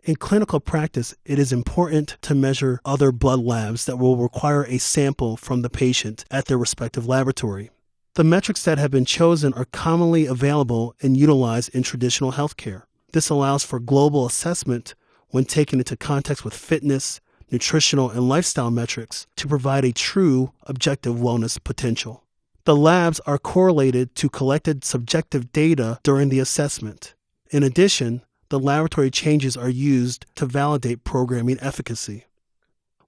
In clinical practice, it is important to measure other blood labs that will require a sample from the patient at their respective laboratory. The metrics that have been chosen are commonly available and utilized in traditional healthcare. This allows for global assessment when taken into context with fitness, nutritional, and lifestyle metrics to provide a true objective wellness potential. The labs are correlated to collected subjective data during the assessment. In addition, the laboratory changes are used to validate programming efficacy.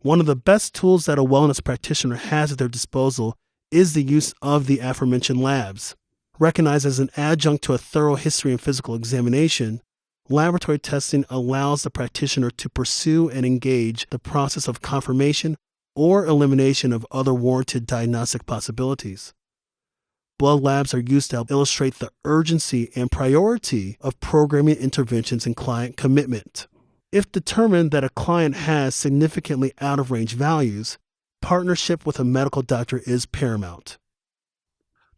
One of the best tools that a wellness practitioner has at their disposal is the use of the aforementioned labs. Recognized as an adjunct to a thorough history and physical examination, laboratory testing allows the practitioner to pursue and engage the process of confirmation or elimination of other warranted diagnostic possibilities. Blood labs are used to illustrate the urgency and priority of programming interventions and client commitment. If determined that a client has significantly out-of-range values, partnership with a medical doctor is paramount.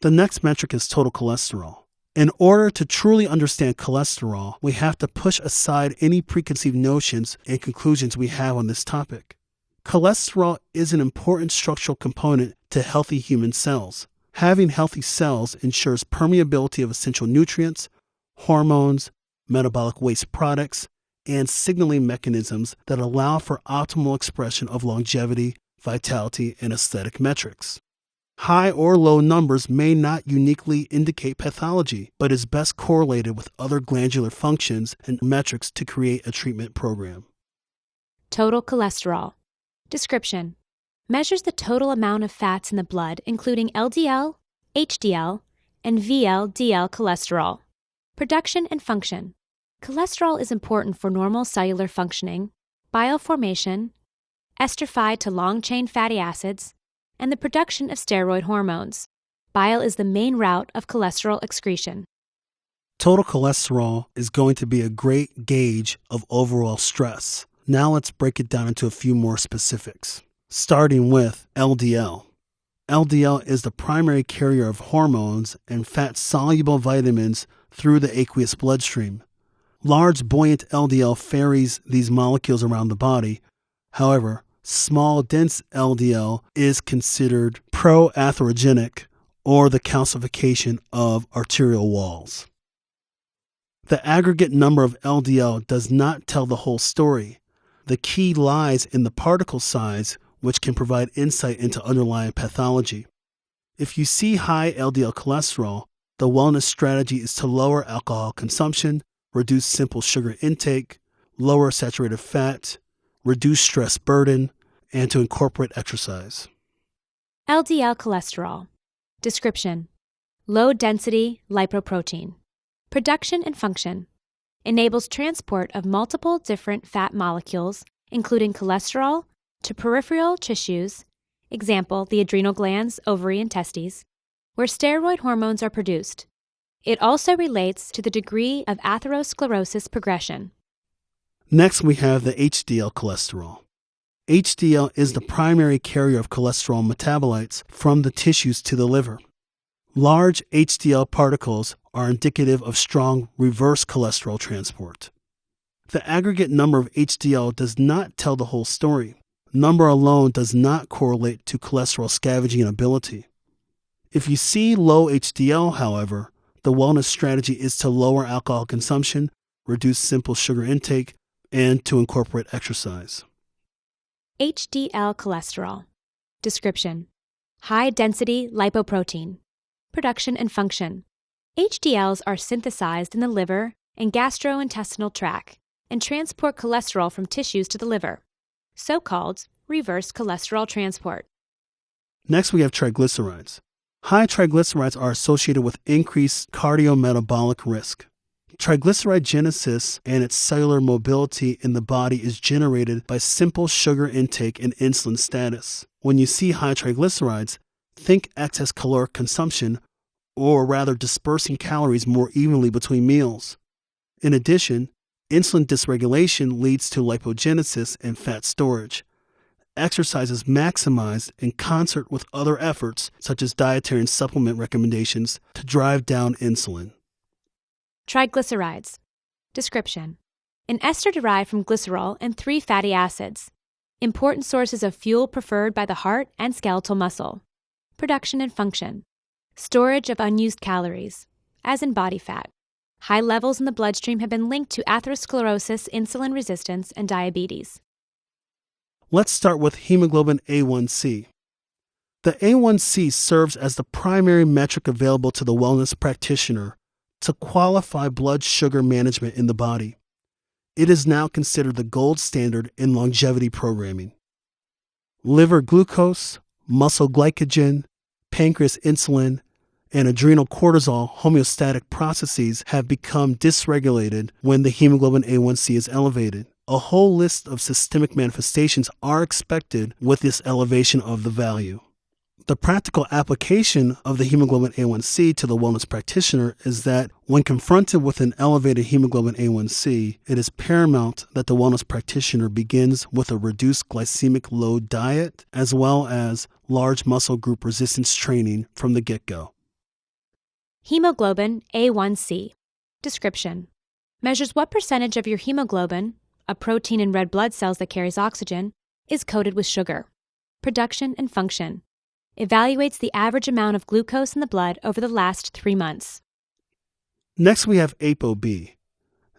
The next metric is total cholesterol. In order to truly understand cholesterol, we have to push aside any preconceived notions and conclusions we have on this topic. Cholesterol is an important structural component to healthy human cells. Having healthy cells ensures permeability of essential nutrients, hormones, metabolic waste products, and signaling mechanisms that allow for optimal expression of longevity, vitality, and aesthetic metrics. High or low numbers may not uniquely indicate pathology, but is best correlated with other glandular functions and metrics to create a treatment program. Total cholesterol. Description: measures the total amount of fats in the blood, including LDL, HDL, and VLDL cholesterol. Production and function. Cholesterol is important for normal cellular functioning, bile formation, esterified to long-chain fatty acids, and the production of steroid hormones. Bile is the main route of cholesterol excretion. Total cholesterol is going to be a great gauge of overall stress. Now let's break it down into a few more specifics. Starting with LDL. LDL is the primary carrier of hormones and fat-soluble vitamins through the aqueous bloodstream. Large, buoyant LDL ferries these molecules around the body. However, small, dense LDL is considered proatherogenic, or the calcification of arterial walls. The aggregate number of LDL does not tell the whole story. The key lies in the particle size, which can provide insight into underlying pathology. If you see high LDL cholesterol, the wellness strategy is to lower alcohol consumption, reduce simple sugar intake, lower saturated fat, reduce stress burden, and to incorporate exercise. LDL cholesterol. Description: low-density lipoprotein. Production and function. Enables transport of multiple different fat molecules, including cholesterol, to peripheral tissues, example, the adrenal glands, ovary, and testes, where steroid hormones are produced. It also relates to the degree of atherosclerosis progression. Next, we have the HDL cholesterol. HDL is the primary carrier of cholesterol metabolites from the tissues to the liver. Large HDL particles are indicative of strong reverse cholesterol transport. The aggregate number of HDL does not tell the whole story. Number alone does not correlate to cholesterol scavenging ability. If you see low HDL, however, the wellness strategy is to lower alcohol consumption, reduce simple sugar intake, and to incorporate exercise. HDL cholesterol. Description: high-density lipoprotein. Production and function. HDLs are synthesized in the liver and gastrointestinal tract and transport cholesterol from tissues to the liver, so-called reverse cholesterol transport. Next, we have triglycerides. High triglycerides are associated with increased cardiometabolic risk. Triglyceridogenesis and its cellular mobility in the body is generated by simple sugar intake and insulin status. When you see high triglycerides, think excess caloric consumption, or rather dispersing calories more evenly between meals. In addition, insulin dysregulation leads to lipogenesis and fat storage. Exercise is maximized in concert with other efforts, such as dietary and supplement recommendations, to drive down insulin. Triglycerides. Description: an ester derived from glycerol and 3 fatty acids, important sources of fuel preferred by the heart and skeletal muscle, production and function, storage of unused calories, as in body fat. High levels in the bloodstream have been linked to atherosclerosis, insulin resistance, and diabetes. Let's start with hemoglobin A1C. The A1C serves as the primary metric available to the wellness practitioner to qualify blood sugar management in the body. It is now considered the gold standard in longevity programming. Liver glucose, muscle glycogen, pancreas insulin, and adrenal cortisol homeostatic processes have become dysregulated when the hemoglobin A1C is elevated. A whole list of systemic manifestations are expected with this elevation of the value. The practical application of the hemoglobin A1C to the wellness practitioner is that when confronted with an elevated hemoglobin A1C, it is paramount that the wellness practitioner begins with a reduced glycemic load diet as well as large muscle group resistance training from the get-go. Hemoglobin A1C. Description: measures what percentage of your hemoglobin, a protein in red blood cells that carries oxygen, is coated with sugar. Production and function: evaluates the average amount of glucose in the blood over the last 3 months. Next, we have ApoB.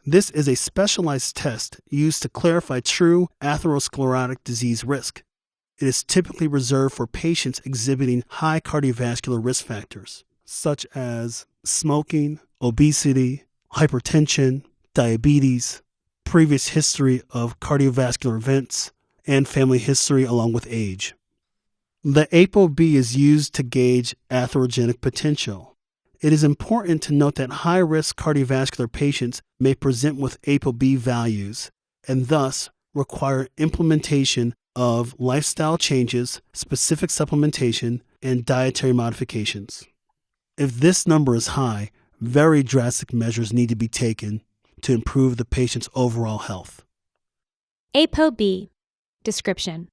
This is a specialized test used to clarify true atherosclerotic disease risk. It is typically reserved for patients exhibiting high cardiovascular risk factors, such as smoking, obesity, hypertension, diabetes, previous history of cardiovascular events, and family history along with age. The ApoB is used to gauge atherogenic potential. It is important to note that high-risk cardiovascular patients may present with ApoB values and thus require implementation of lifestyle changes, specific supplementation, and dietary modifications. If this number is high, very drastic measures need to be taken to improve the patient's overall health. ApoB. Description: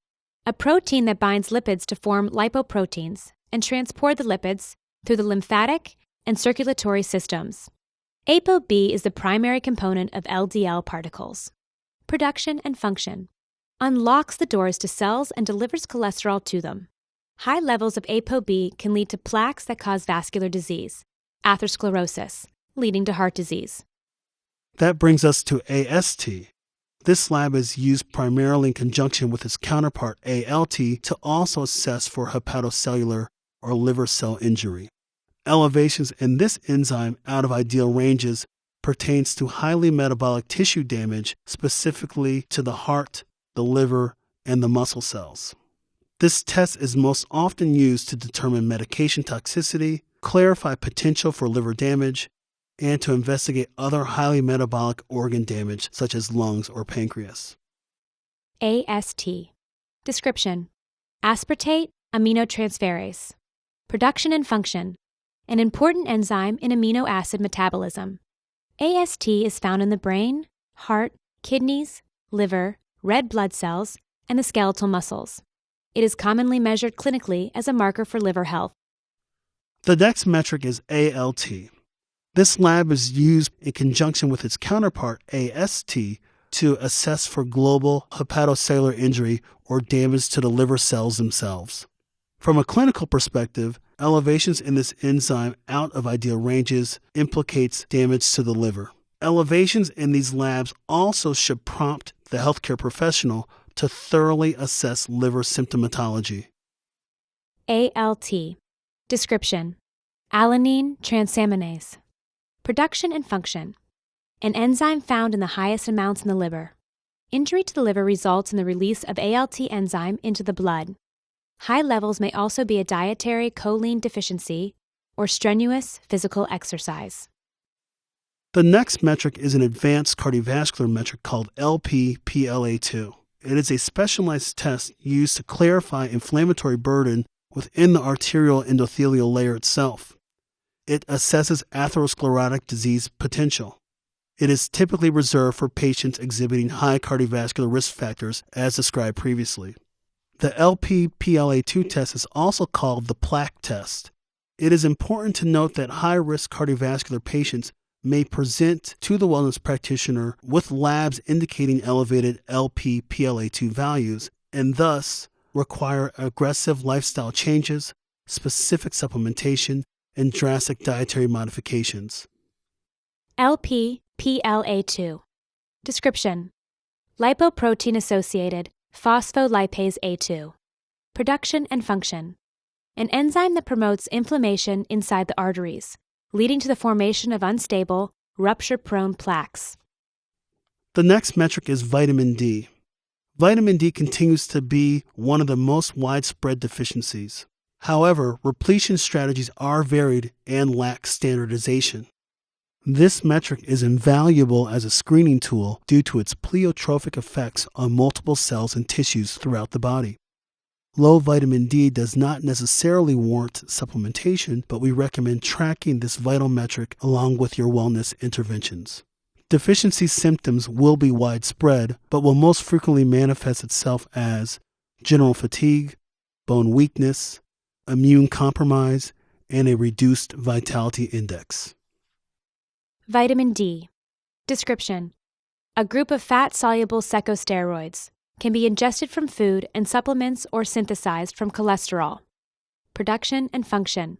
a protein that binds lipids to form lipoproteins and transport the lipids through the lymphatic and circulatory systems. ApoB is the primary component of LDL particles. Production and function: unlocks the doors to cells and delivers cholesterol to them. High levels of ApoB can lead to plaques that cause vascular disease, atherosclerosis, leading to heart disease. That brings us to AST. This lab is used primarily in conjunction with its counterpart ALT to also assess for hepatocellular or liver cell injury. Elevations in this enzyme out of ideal ranges pertains to highly metabolic tissue damage, specifically to the heart, the liver, and the muscle cells. This test is most often used to determine medication toxicity, clarify potential for liver damage, and to investigate other highly metabolic organ damage such as lungs or pancreas. AST. Description: aspartate aminotransferase. Production and function: an important enzyme in amino acid metabolism. AST is found in the brain, heart, kidneys, liver, red blood cells, and the skeletal muscles. It is commonly measured clinically as a marker for liver health. The next metric is ALT. This lab is used in conjunction with its counterpart AST to assess for global hepatocellular injury or damage to the liver cells themselves. From a clinical perspective, elevations in this enzyme out of ideal ranges implicates damage to the liver. Elevations in these labs also should prompt the healthcare professional to thoroughly assess liver symptomatology. ALT. Description: alanine transaminase. Production and function: an enzyme found in the highest amounts in the liver. Injury to the liver results in the release of ALT enzyme into the blood. High levels may also be a dietary choline deficiency or strenuous physical exercise. The next metric is an advanced cardiovascular metric called LP-PLA2. It is a specialized test used to clarify inflammatory burden within the arterial endothelial layer itself. It assesses atherosclerotic disease potential. It is typically reserved for patients exhibiting high cardiovascular risk factors as described previously. The LP-PLA2 test is also called the plaque test. It is important to note that high-risk cardiovascular patients may present to the wellness practitioner with labs indicating elevated LP-PLA2 values and thus require aggressive lifestyle changes, specific supplementation, and drastic dietary modifications. LP-PLA2. Description: lipoprotein-associated phospholipase A2. Production and function: an enzyme that promotes inflammation inside the arteries, leading to the formation of unstable, rupture-prone plaques. The next metric is vitamin D. Vitamin D continues to be one of the most widespread deficiencies. However, repletion strategies are varied and lack standardization. This metric is invaluable as a screening tool due to its pleiotropic effects on multiple cells and tissues throughout the body. Low vitamin D does not necessarily warrant supplementation, but we recommend tracking this vital metric along with your wellness interventions. Deficiency symptoms will be widespread, but will most frequently manifest itself as general fatigue, bone weakness, immune compromise, and a reduced vitality index. Vitamin D. Description: a group of fat-soluble corticosteroids, can be ingested from food and supplements or synthesized from cholesterol. Production and function: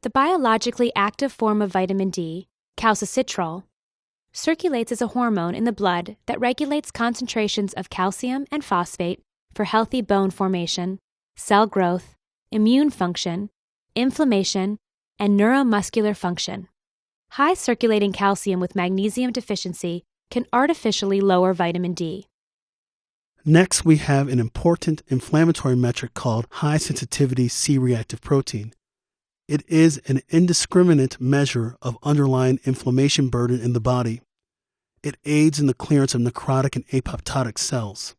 the biologically active form of vitamin D, calcitriol, circulates as a hormone in the blood that regulates concentrations of calcium and phosphate for healthy bone formation, cell growth, immune function, inflammation, and neuromuscular function. High circulating calcium with magnesium deficiency can artificially lower vitamin D. Next, we have an important inflammatory metric called high-sensitivity C-reactive protein. It is an indiscriminate measure of underlying inflammation burden in the body. It aids in the clearance of necrotic and apoptotic cells.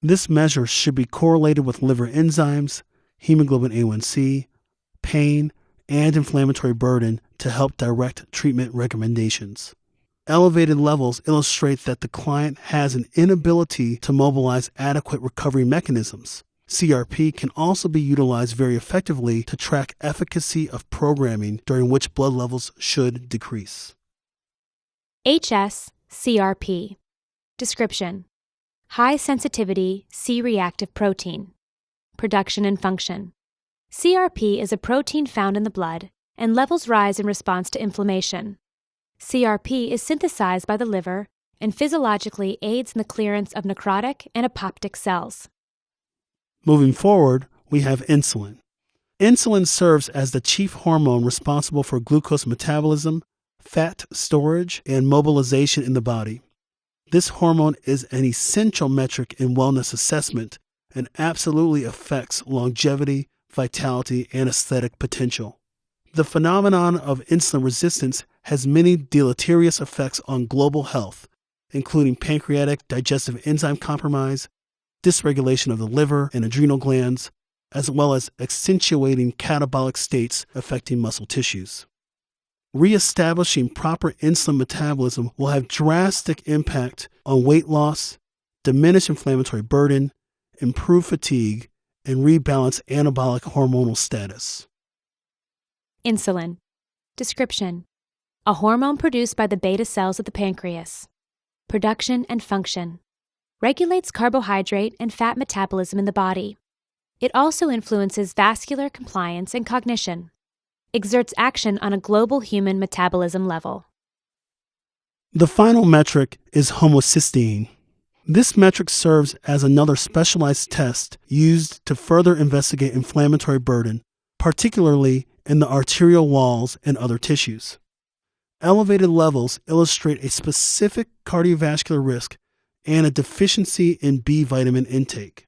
This measure should be correlated with liver enzymes, hemoglobin A1C, pain, and inflammatory burden to help direct treatment recommendations. Elevated levels illustrate that the client has an inability to mobilize adequate recovery mechanisms. CRP can also be utilized very effectively to track efficacy of programming during which blood levels should decrease. HS-CRP. Description: high sensitivity C-reactive protein. Production and function: CRP is a protein found in the blood, and levels rise in response to inflammation. CRP is synthesized by the liver and physiologically aids in the clearance of necrotic and apoptic cells. Moving forward, we have insulin. Insulin serves as the chief hormone responsible for glucose metabolism, fat storage, and mobilization in the body. This hormone is an essential metric in wellness assessment and absolutely affects longevity, vitality, and aesthetic potential. The phenomenon of insulin resistance has many deleterious effects on global health, including pancreatic digestive enzyme compromise, dysregulation of the liver and adrenal glands, as well as accentuating catabolic states affecting muscle tissues. Reestablishing proper insulin metabolism will have drastic impact on weight loss, diminish inflammatory burden, improve fatigue, and rebalance anabolic hormonal status. Insulin. Description: a hormone produced by the beta cells of the pancreas. Production and function: regulates carbohydrate and fat metabolism in the body. It also influences vascular compliance and cognition. Exerts action on a global human metabolism level. The final metric is homocysteine. This metric serves as another specialized test used to further investigate inflammatory burden, particularly in the arterial walls and other tissues. Elevated levels illustrate a specific cardiovascular risk and a deficiency in B vitamin intake.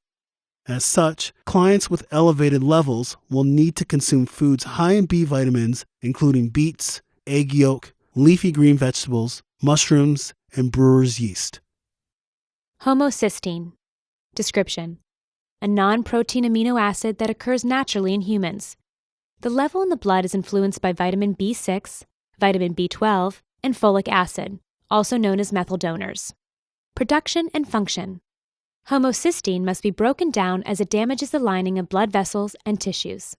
As such, clients with elevated levels will need to consume foods high in B vitamins, including beets, egg yolk, leafy green vegetables, mushrooms, and brewer's yeast. Homocysteine. Description: a non-protein amino acid that occurs naturally in humans. The level in the blood is influenced by vitamin B6, vitamin B12, and folic acid, also known as methyl donors. Production and function: homocysteine must be broken down as it damages the lining of blood vessels and tissues.